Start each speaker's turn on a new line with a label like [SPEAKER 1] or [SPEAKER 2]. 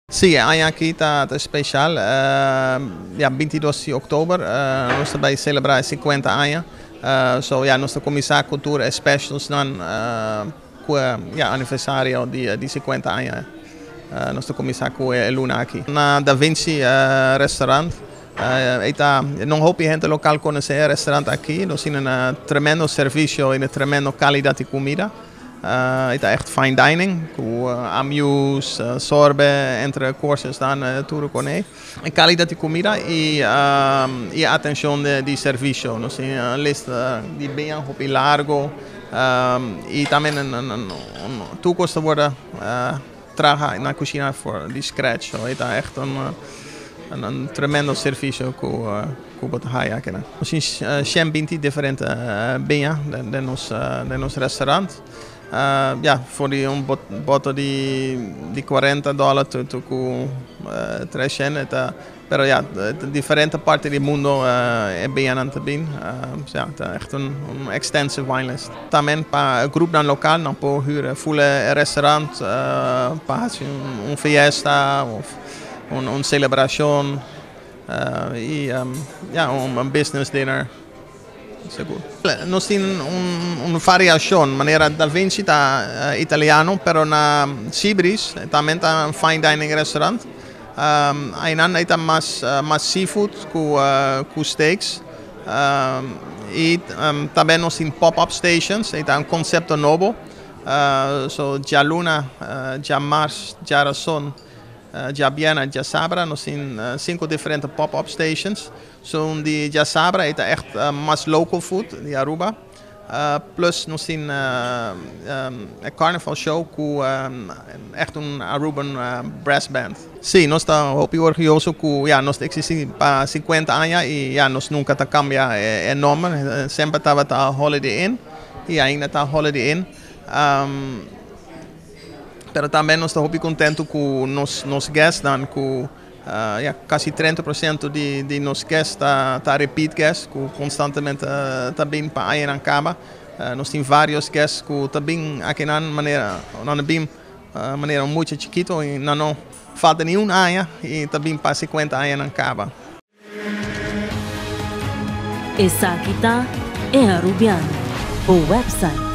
[SPEAKER 1] Sim, aqui está especial. Ja, 22 de outubro, nós também celebramos 50 anos. Nossa Comissão de Cultura é especial com o aniversário de 50 anos. Nossa Comissão é Luna aqui. Na Da Vinci restaurante. Não houve gente local conhecer o restaurante aqui. Nós temos tremendo serviço e tremenda qualidade de comida. Het is echt fine dining, com amuse, sorbe, entre cursos dan tudo com ele. A qualidade de comida e a atenção de serviço. Nós temos uma lista de bem largo e também tu gosta de trabalhar na cozinha de scratch. Het is echt een tremendo serviço com o aqui. Nós temos 120 diferentes bens de nosso restaurante. Voor boto de $40 com 300, pero diferente parte do mundo é bem também. Het is echt een extensive winelist. Também para o grupo local não pode huren fulle restaurant para uma fiesta of een celebração e business dinner. Nós temos uma variação, maneira da Vinci está italiano, pero na Sibris também está um fine dining restaurant. Ainda está mais seafood com steaks. E também nós temos pop-up stations, está um conceito novo. Já Luna, já Mars, já Razón, já Biena, já Sabra, nós temos 5 diferentes pop-up stations. De já Sabra é echt mais local food de Aruba. Plus nós temos een carnaval show com echt Aruban brass band. Sim, nós estamos muito orgulhosos com nós existimos para 50 anos e nós nunca cambiamos o nome. Sempre estava a Holiday Inn e ainda está Holiday Inn. Pero também nós estamos muito contentes com nossos guests, com quase 30% de nossos guests está repeat guests, que constantemente também para aí na cama. Nós temos vários guests que também aqui na maneira muito chiquito e não falta nenhum ano e também para 50 anos na cama.
[SPEAKER 2] Essa aqui é Arubiano, o website